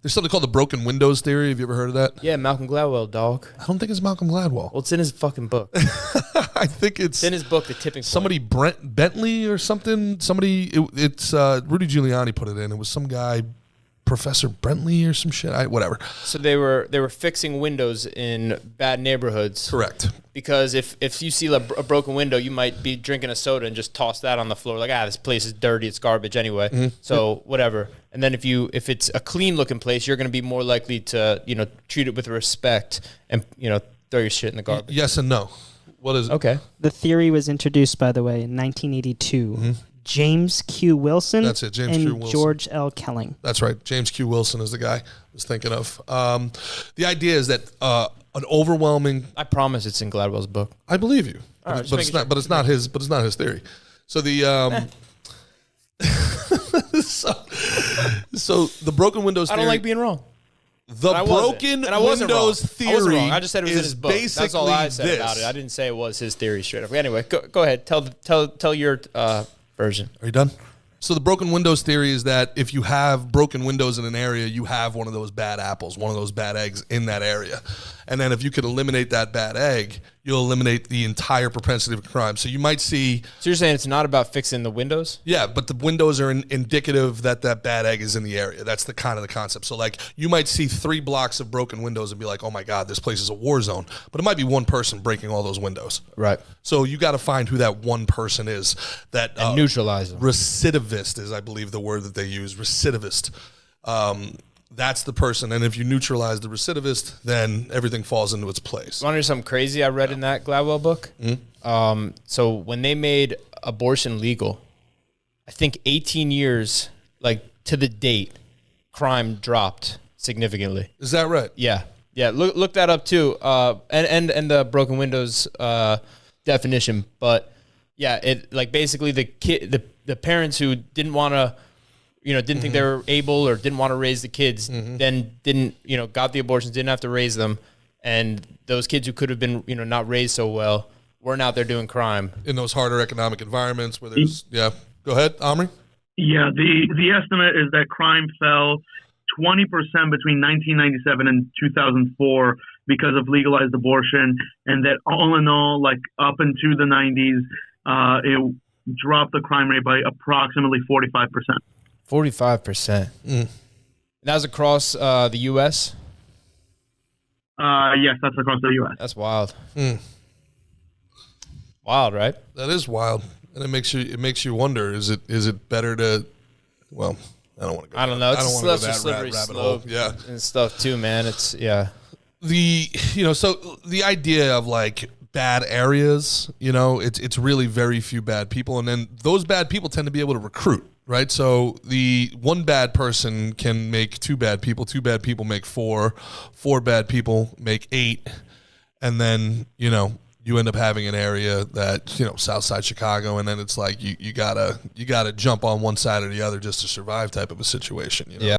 There's something called the broken windows theory. Have you ever heard of that? Yeah, Malcolm Gladwell, dog. I don't think it's Malcolm Gladwell. Well, it's in his fucking book. I think it's in his book, The Tipping Point. Somebody, Brent Bentley or something. It's Rudy Giuliani put it in. It was some guy, Professor Bentley or some shit. Whatever. So they were fixing windows in bad neighborhoods. Correct. Because if you see a broken window, you might be drinking a soda and just toss that on the floor. Like, this place is dirty. It's garbage anyway. Mm-hmm. So whatever. And then if it's a clean looking place, you're going to be more likely to, treat it with respect and, throw your shit in the garbage. Yes and no. What is it? Okay. The theory was introduced, by the way, in 1982. Mm-hmm. James Q. Wilson. That's it, James and Q. Wilson. George L. Kelling. That's right. James Q. Wilson is the guy I was thinking of. The idea is that an overwhelming. I promise it's in Gladwell's book. I believe you, right, but it's not. Sure. But it's not his. But it's not his theory. So the so the broken windows theory. I don't like being wrong. The broken windows theory. I just said it was in his book. That's all I said about it. I didn't say it was his theory straight up. Anyway, go ahead. Tell your version. Are you done? So the broken windows theory is that if you have broken windows in an area, you have one of those bad apples, one of those bad eggs in that area. And then if you can eliminate that bad egg, you'll eliminate the entire propensity of crime. So you might see... So you're saying it's not about fixing the windows? Yeah, but the windows are indicative that bad egg is in the area. That's the concept. So like you might see 3 blocks of broken windows and be like, oh my God, this place is a war zone. But it might be one person breaking all those windows. Right. So you got to find who that one person is. And neutralize them. Recidivist is, I believe, the word that they use. Recidivist. That's the person. And if you neutralize the recidivist, then everything falls into its place. Want to hear something crazy I read in that Gladwell book? Mm-hmm. So when they made abortion legal, I think 18 years, like to the date, crime dropped significantly. Is that right? Yeah. Look that up too. And the broken windows definition. But yeah, it like basically the parents who didn't want to. Didn't think they were able or didn't want to raise the kids, then didn't, got the abortions, didn't have to raise them. And those kids who could have been, not raised so well, weren't out there doing crime. In those harder economic environments where there's, yeah. Go ahead, Omri. Yeah, the estimate is that crime fell 20% between 1997 and 2004 because of legalized abortion. And that all in all, like up into the 90s, it dropped the crime rate by approximately 45%. 45%. That was across the U.S.? Yes, that's across the U.S. That's wild. Wild, right? That is wild, and it makes you wonder: is it better to? Well, I don't want to go. I don't know. It's a slippery slope, yeah, and stuff too, man. It's so the idea of like bad areas, it's really very few bad people, and then those bad people tend to be able to recruit. Right, so the one bad person can make 2 bad people. 2 bad people make 4. 4 bad people make 8, and then you end up having an area that Southside Chicago, and then it's like you gotta jump on one side or the other just to survive type of a situation. Yeah.